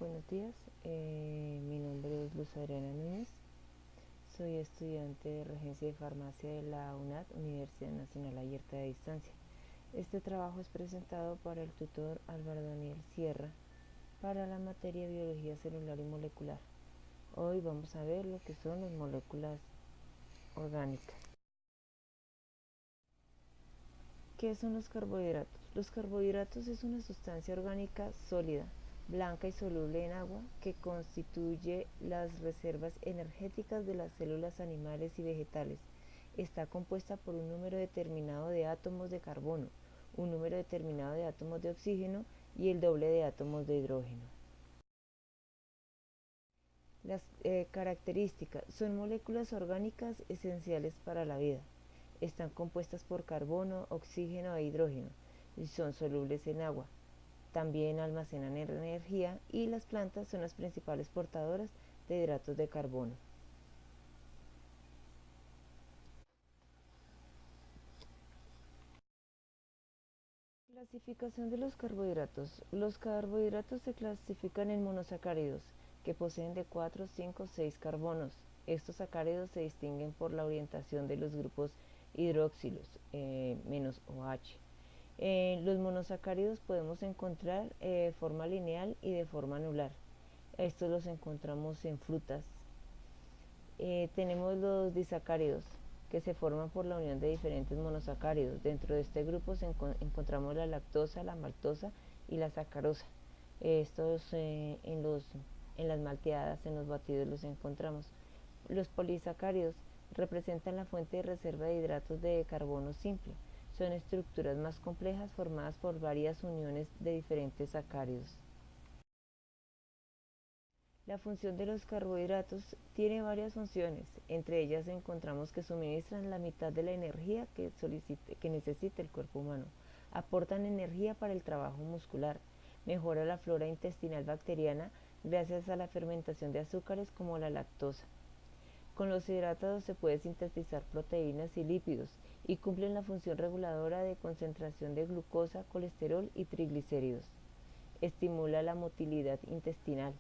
buenos días. Mi nombre es Luz Adriana Núñez. Soy estudiante de Regencia de Farmacia de la UNAD, Universidad Nacional Abierta de Distancia. Este trabajo es presentado para el tutor Álvaro Daniel Sierra para la materia Biología Celular y Molecular. Hoy vamos a ver lo que son las moléculas orgánicas. ¿Qué son los carbohidratos? Los carbohidratos es una sustancia orgánica sólida, blanca y soluble en agua que constituye las reservas energéticas de las células animales y vegetales. Está compuesta por un número determinado de átomos de carbono, un número determinado de átomos de oxígeno y el doble de átomos de hidrógeno. Las características son moléculas orgánicas esenciales para la vida. Están compuestas por carbono, oxígeno e hidrógeno y son solubles en agua. También almacenan energía y las plantas son las principales portadoras de hidratos de carbono. Clasificación de los carbohidratos. Los carbohidratos se clasifican en monosacáridos, que poseen de 4, 5, 6 carbonos. Estos sacáridos se distinguen por la orientación de los grupos hidroxilos, menos OH. Los monosacáridos podemos encontrar de forma lineal y de forma anular. Estos los encontramos en frutas. Tenemos los disacáridos, que se forman por la unión de diferentes monosacáridos. Dentro de este grupo encontramos la lactosa, la maltosa y la sacarosa. Estos en las malteadas, en los batidos los encontramos. Los polisacáridos representan la fuente de reserva de hidratos de carbono simple. Son estructuras más complejas formadas por varias uniones de diferentes sacáridos. La función de los carbohidratos tiene varias funciones. Entre ellas encontramos que suministran la mitad de la energía que necesita el cuerpo humano. Aportan energía para el trabajo muscular. Mejora la flora intestinal bacteriana gracias a la fermentación de azúcares como la lactosa. Con los hidratos se puede sintetizar proteínas y lípidos y cumplen la función reguladora de concentración de glucosa, colesterol y triglicéridos. Estimula la motilidad intestinal.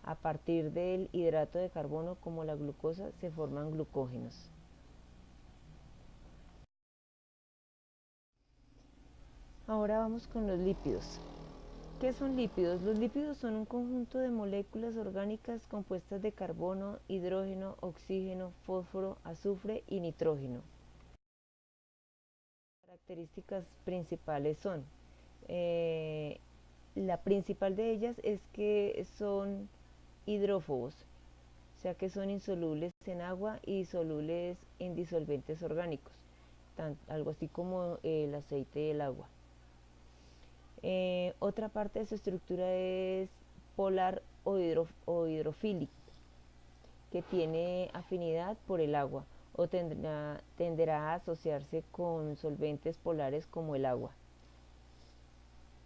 A partir del hidrato de carbono como la glucosa se forman glucógenos. Ahora vamos con los lípidos. ¿Qué son lípidos? Los lípidos son un conjunto de moléculas orgánicas compuestas de carbono, hidrógeno, oxígeno, fósforo, azufre y nitrógeno. Las características principales son, la principal de ellas es que son hidrófobos, o sea que son insolubles en agua y solubles en disolventes orgánicos, algo así como el aceite y el agua. Otra parte de su estructura es polar o hidrofílica, que tiene afinidad por el agua o tenderá a asociarse con solventes polares como el agua.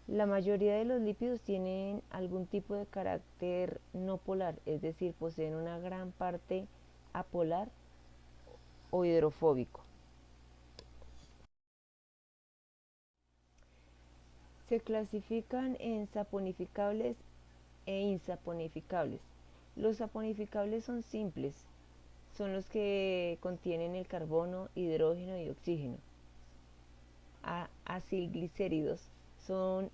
La mayoría de los lípidos tienen algún tipo de carácter no polar, es decir, poseen una gran parte apolar o hidrofóbico. Se clasifican en saponificables e insaponificables. Los saponificables son simples, son los que contienen el carbono, hidrógeno y oxígeno. Acilglicéridos son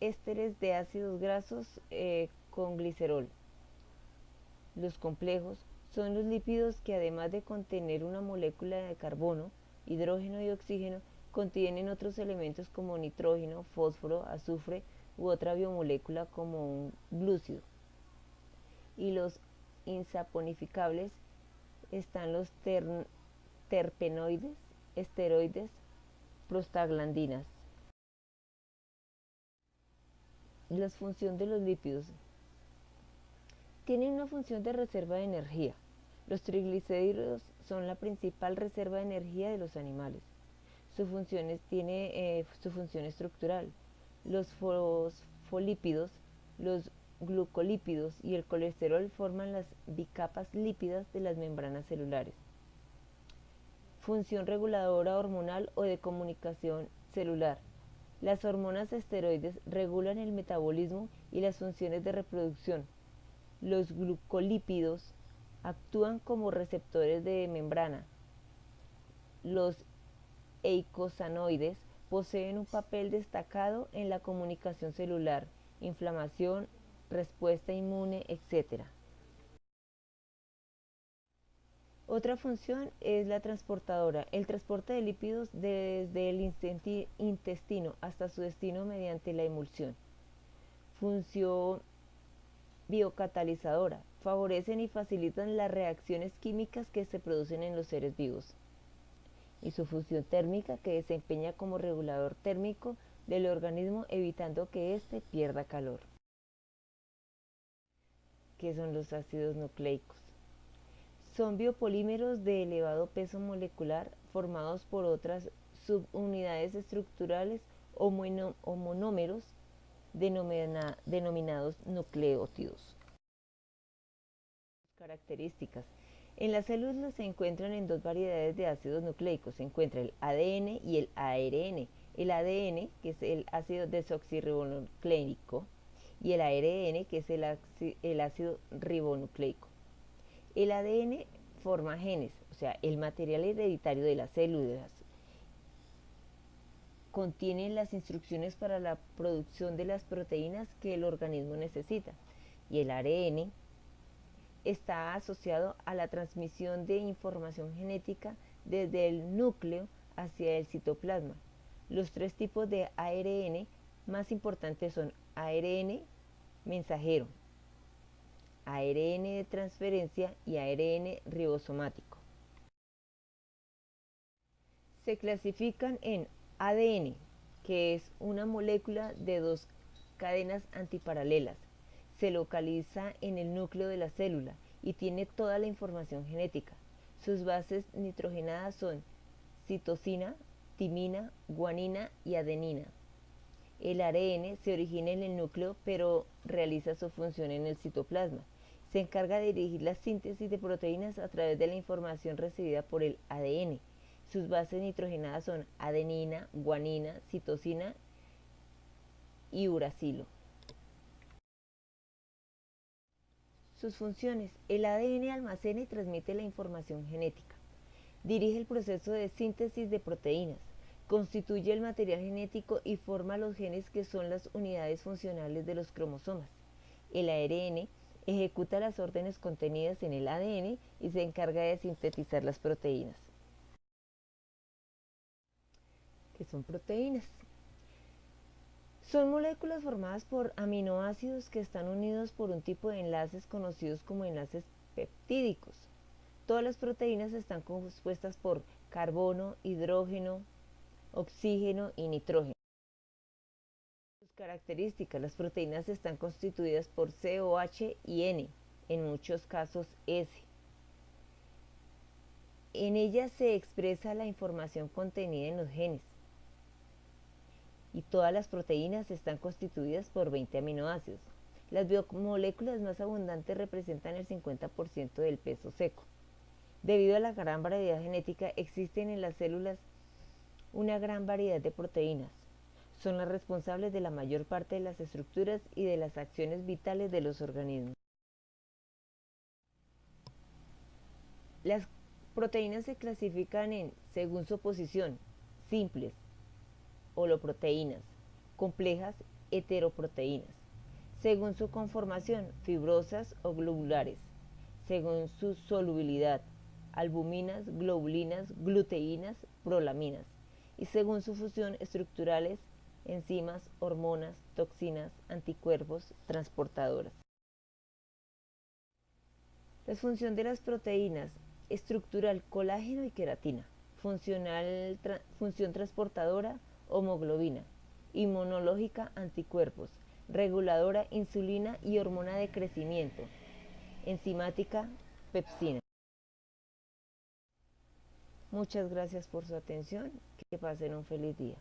ésteres de ácidos grasos con glicerol. Los complejos son los lípidos que, además de contener una molécula de carbono, hidrógeno y oxígeno, contienen otros elementos como nitrógeno, fósforo, azufre u otra biomolécula como un glúcido. Y los insaponificables están los terpenoides, esteroides, prostaglandinas. La función de los lípidos. Tienen una función de reserva de energía. Los triglicéridos son la principal reserva de energía de los animales. Su función estructural. Los fosfolípidos, los glucolípidos y el colesterol forman las bicapas lípidas de las membranas celulares. Función reguladora hormonal o de comunicación celular. Las hormonas esteroides regulan el metabolismo y las funciones de reproducción. Los glucolípidos actúan como receptores de membrana. Los eicosanoides poseen un papel destacado en la comunicación celular, inflamación, respuesta inmune, etc. Otra función es la transportadora, el transporte de lípidos desde el intestino hasta su destino mediante la emulsión. Función biocatalizadora, favorecen y facilitan las reacciones químicas que se producen en los seres vivos. Y su función térmica, que desempeña como regulador térmico del organismo, evitando que éste pierda calor. ¿Qué son los ácidos nucleicos? Son biopolímeros de elevado peso molecular formados por otras subunidades estructurales o monómeros denominados nucleótidos. Características. En las células se encuentran en dos variedades de ácidos nucleicos. Se encuentra el ADN y el ARN. El ADN, que es el ácido desoxirribonucleico, y el ARN, que es el ácido ribonucleico. El ADN forma genes, o sea, el material hereditario de las células. Contiene las instrucciones para la producción de las proteínas que el organismo necesita. Y el ARN está asociado a la transmisión de información genética desde el núcleo hacia el citoplasma. Los tres tipos de ARN más importantes son ARN mensajero, ARN de transferencia y ARN ribosomático. Se clasifican en ADN, que es una molécula de dos cadenas antiparalelas. Se localiza en el núcleo de la célula y tiene toda la información genética. Sus bases nitrogenadas son citosina, timina, guanina y adenina. El ARN se origina en el núcleo, pero realiza su función en el citoplasma. Se encarga de dirigir la síntesis de proteínas a través de la información recibida por el ADN. Sus bases nitrogenadas son adenina, guanina, citosina y uracilo. Sus funciones. El ADN almacena y transmite la información genética. Dirige el proceso de síntesis de proteínas. Constituye el material genético y forma los genes, que son las unidades funcionales de los cromosomas. El ARN ejecuta las órdenes contenidas en el ADN y se encarga de sintetizar las proteínas. ¿Qué son proteínas? Son moléculas formadas por aminoácidos que están unidos por un tipo de enlaces conocidos como enlaces peptídicos. Todas las proteínas están compuestas por carbono, hidrógeno, oxígeno y nitrógeno. Sus características. Las proteínas están constituidas por COH y N, en muchos casos S. En ellas se expresa la información contenida en los genes. Y todas las proteínas están constituidas por 20 aminoácidos. Las biomoléculas más abundantes representan el 50% del peso seco. Debido a la gran variedad genética, existen en las células una gran variedad de proteínas. Son las responsables de la mayor parte de las estructuras y de las acciones vitales de los organismos. Las proteínas se clasifican según su posición: simples, holoproteínas; complejas, heteroproteínas; según su conformación, fibrosas o globulares; según su solubilidad, albuminas, globulinas, gluteínas, prolaminas; y según su función, estructurales, enzimas, hormonas, toxinas, anticuerpos, transportadoras. La función de las proteínas: estructural, colágeno y queratina; funcional, función transportadora, hemoglobina; inmunológica, anticuerpos; reguladora, insulina y hormona de crecimiento; enzimática, pepsina. Muchas gracias por su atención. Que pasen un feliz día.